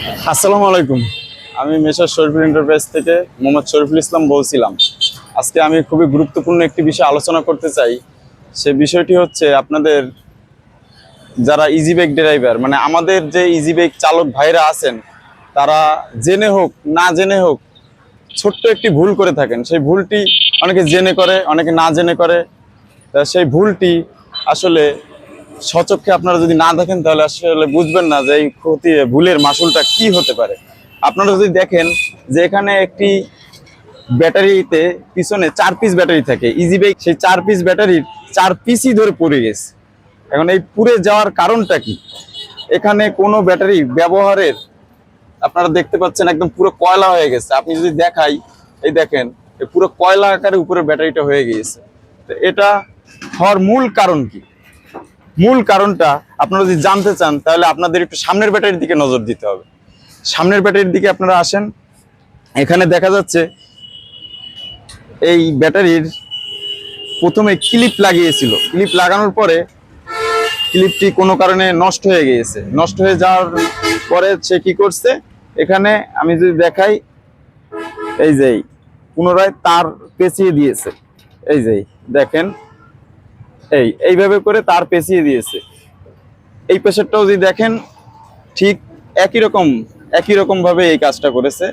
আসসালামু আলাইকুম। আমি মেসার শরীফুল এন্টারপ্রাইজ থেকে মোহাম্মদ শরীফুল ইসলাম বলছিলাম। আজকে আমি খুবই গুরুত্বপূর্ণ একটি বিষয় আলোচনা করতে চাই। সে বিষয়টি হচ্ছে আপনাদের যারা ইজি বাইক ড্রাইভার, মানে আমাদের যে ইজি বাইক চালক ভাইরা আছেন, তারা জেনে হোক না জেনে হোক ছোট্ট একটি ভুল করে থাকেন। সেই ভুলটি অনেকে জেনে করে, অনেকে না জেনে করে। তা সেই ভুলটি আসলে সচক্ষে আপনারা যদি না দেখেন তাহলে আসলে বুঝবেন না যে এই ক্ষতি ভুলের মাসুলটা কি হতে পারে। আপনারা যদি দেখেন যে এখানে একটি ব্যাটারিতে পিছনে 4 পিস ব্যাটারি থাকে ইজি বাইক, সেই 4 পিস ব্যাটারির 4 পিসই ধরে পড়ে গেছে। এখন এই পুড়ে যাওয়ার কারণটা কি? এখানে কোনো ব্যাটারি ব্যবহারের আপনারা দেখতে পাচ্ছেন একদম পুরো কয়লা হয়ে গেছে। আপনি যদি দেখাই, এই দেখেন পুরো কয়লা আকারে উপরে ব্যাটারিটা হয়ে গিয়েছে। তো এটা হওয়ার মূল কারণ কি? মূল কারণটা আপনারা যদি জানতে চান তাহলে আপনাদের একটু সামনের ব্যাটারির দিকে নজর দিতে হবে। সামনের ব্যাটারির দিকে আপনারা আসেন, এখানে দেখা যাচ্ছে এই ব্যাটারির প্রথমে ক্লিপ লাগিয়েছিল। ক্লিপ লাগানোর পরে ক্লিপটি কোনো কারণে নষ্ট হয়ে গিয়েছে। নষ্ট হয়ে যাওয়ার পরে সে কি করছে, এখানে আমি যদি দেখাই, এই যে পুনরায় তার পেঁচিয়ে দিয়েছে। এই যে দেখেন, এইভাবে করে তার পেঁচিয়ে দিয়েছে। এই পেশারটাও যদি দেখেন ঠিক একই রকম ভাবে এই কাজটা করেছে,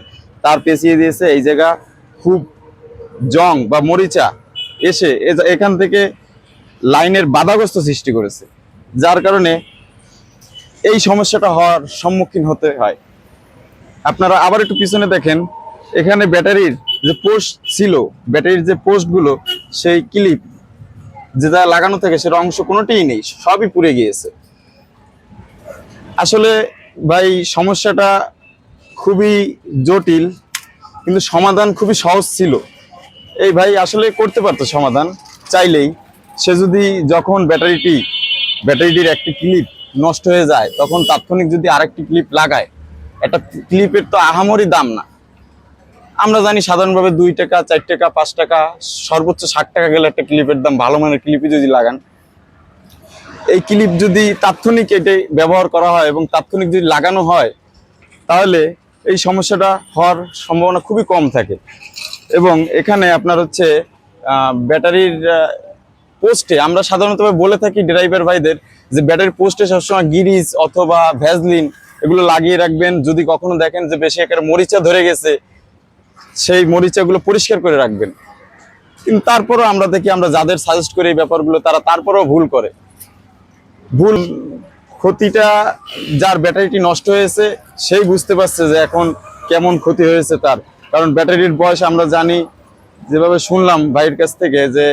তার পেঁচিয়ে দিয়েছে। এই জায়গা খুব জং বা মরিচা এসে এখান থেকে লাইনের বাধাগ্রস্ত সৃষ্টি করেছে, যার কারণে এই সমস্যাটা হওয়ার সম্মুখীন হতে হয়। আপনারা আবার একটু পিছনে দেখেন, এখানে ব্যাটারির যে পোস্ট ছিল, ব্যাটারির যে পোস্টগুলো, সেই ক্লিপ যেটা লাগানো থাকে সেটা অংশ কোনোটিই নেই, সবই পুড়ে গিয়েছে। আসলে ভাই সমস্যাটা খুবই জটিল, কিন্তু সমাধান খুবই সহজ ছিল। এই ভাই আসলে করতে পারতো সমাধান চাইলেই। সে যদি যখন ব্যাটারিটির একটি ক্লিপ নষ্ট হয়ে যায়, তখন তাৎক্ষণিক যদি আরেকটি ক্লিপ লাগায়, একটা ক্লিপের তো আহামরি দাম না। আমরা জানি সাধারণভাবে 2 টাকা, 4 টাকা, 5 টাকা, সর্বোচ্চ 60 টাকা গেলে একটা ক্লিপের দাম। ভালো মানের ক্লিপই যদি লাগান, এই ক্লিপ যদি তাৎক্ষণিক এটাই ব্যবহার করা হয় এবং তাৎক্ষণিক যদি লাগানো হয়, তাহলে এই সমস্যাটা হওয়ার সম্ভাবনা খুবই কম থাকে। এবং এখানে আপনার হচ্ছে ব্যাটারির পোস্টে আমরা সাধারণত বলে থাকি ড্রাইভার ভাইদের যে ব্যাটারির পোস্টে সবসময় গিরিজ অথবা ভ্যাসলিন এগুলো লাগিয়ে রাখবেন। যদি কখনো দেখেন যে বেশি একটা মরিচা ধরে গেছে, সেই মরিচাগুলো পরিষ্কার করে রাখবেন। কিন্তু তারপরও আমরা দেখি, আমরা যাদের সাজেস্ট করি এই ব্যাপারগুলো, তারা তারপরেও ভুল করে। ভুল ক্ষতিটা যার ব্যাটারিটি নষ্ট হয়েছে সেই বুঝতে পারছে যে এখন কেমন ক্ষতি হয়েছে তার। কারণ ব্যাটারির বয়স আমরা জানি, যেভাবে শুনলাম ভাইয়ের কাছ থেকে, যে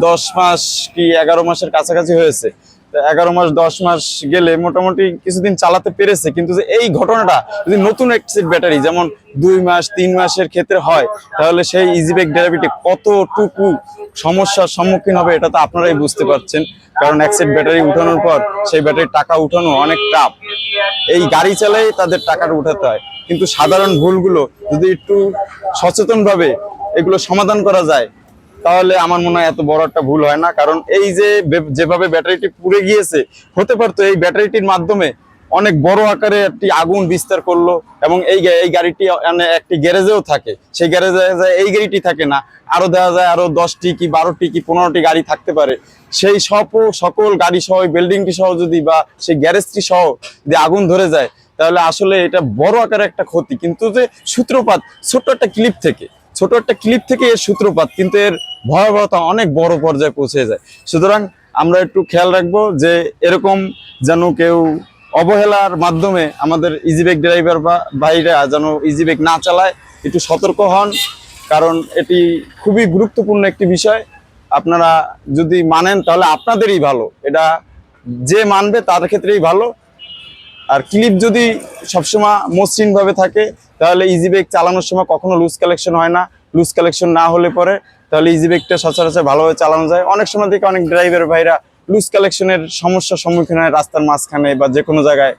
10 মাস কি 11 মাসের কাছাকাছি হয়েছে। 11 মাস 10 মাস গেলে মোটামুটি কিছুদিন চালাতে পেরেছে। কিন্তু যে এই ঘটনাটা যদি নতুন একটি ব্যাটারি যেমন 2 মাস 3 মাসের ক্ষেত্রে হয়, তাহলে সেই ইজিবাইক ড্রাইভারটি কতটুকু সমস্যার সম্মুখীন হবে এটা তো আপনারাই বুঝতে পারছেন। কারণ এক সেট ব্যাটারি উঠানোর পর সেই ব্যাটারির টাকা উঠানো অনেক টাফ। এই গাড়ি চালাই তাদের টাকাটা উঠাতে হয়। কিন্তু সাধারণ ভুলগুলো যদি একটু সচেতনভাবে এগুলো সমাধান করা যায়, তাহলে আমার মনে হয় এত বড় একটা ভুল হয় না। কারণ এই যে যেভাবে ব্যাটারিটি পুড়ে গিয়েছে, হতে পারতো এই ব্যাটারিটির মাধ্যমে অনেক বড় আকারে একটি আগুন বিস্তার করলো। এবং এই গাড়িটি একটি গ্যারেজেও থাকে, সেই গ্যারেজে এই গাড়িটি থাকে না, আরো দেখা যায় আরো 10টি কি 12টি কি 15টি গাড়ি থাকতে পারে। সেই সকল গাড়ি সহ বিল্ডিংটি সহ যদি বা সেই গ্যারেজটি সহ যদি আগুন ধরে যায়, তাহলে আসলে এটা বড় আকারে একটা ক্ষতি। কিন্তু যে সূত্রপাত ছোট্ট একটা ক্লিপ থেকে এর সূত্রপাত, কিন্তু এর ভয়াবহতা অনেক বড় পর্যায়ে পৌঁছে যায়। সুতরাং আমরা একটু খেয়াল রাখবো যে এরকম যেন কেউ অবহেলার মাধ্যমে আমাদের ইজিবাইক ড্রাইভার বা ভাইরা যেন ইজিবাইক না চালায়, একটু সতর্ক হন। কারণ এটি খুবই গুরুত্বপূর্ণ একটি বিষয়। আপনারা যদি মানেন তাহলে আপনাদেরই ভালো, এটা যে মানবে তার ক্ষেত্রেই ভালো। আর ক্লিপ যদি সবসময় মসৃণ ভাবে থাকে, তাহলে ইজিবাইক চালানোর সময় কখনো লুজ কালেকশন হয় না। লুজ কালেকশন না হলে পরে তাহলে ইজিবাইকটা সচরাচর ভালোভাবে চালানো যায়। অনেক সময় থেকে অনেক ড্রাইভার ভাইরা লুজ কালেকশনের সমস্যার সম্মুখীন হয় রাস্তার মাঝখানে বা যে কোনো জায়গায়।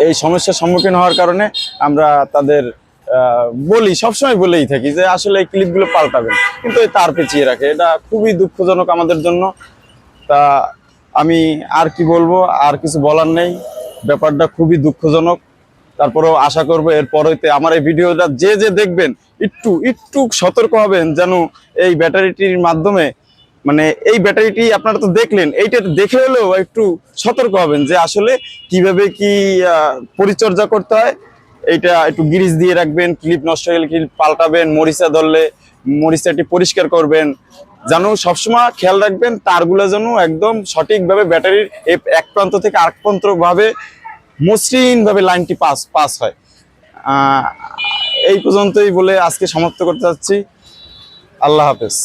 এই সমস্যার সম্মুখীন হওয়ার কারণে আমরা তাদের সবসময় বলেই থাকি যে আসলে এই ক্লিপগুলো পাল্টাবেন, কিন্তু এই তার পেঁচিয়ে রাখে। এটা খুবই দুঃখজনক আমাদের জন্য। তা আমি আর কি বলবো, আর কিছু বলার নেই। ব্যাপারটা খুবই দুঃখজনক। তারপরেও আশা করব এরপর হইতে আমার এই ভিডিওটা যে যে দেখবেন একটু একটু সতর্ক হবেন, যেন এই ব্যাটারিটির মাধ্যমে মানে এই ব্যাটারিটি আপনারা তো দেখলেন, এইটা দেখে হলেও একটু সতর্ক হবেন যে আসলে কিভাবে কি পরিচর্যা করতে হয়। এইটা একটু গ্রিজ দিয়ে রাখবেন, ক্লিপ নষ্ট হয়ে গেলে ক্লিপ পাল্টাবেন, মরিচা ধরলে মরিচাটি পরিষ্কার করবেন। যেন সবসময় খেয়াল রাখবেন তারগুলো যেন একদম সঠিকভাবে ব্যাটারির এক প্রান্ত থেকে আরেক প্রান্ত ভাবে মসৃণ ভাবে লাইনটি পাস পাস হয়। আহ, এই পর্যন্তই বলে আজকে সমাপ্ত করতে চাচ্ছি। আল্লাহ হাফেজ।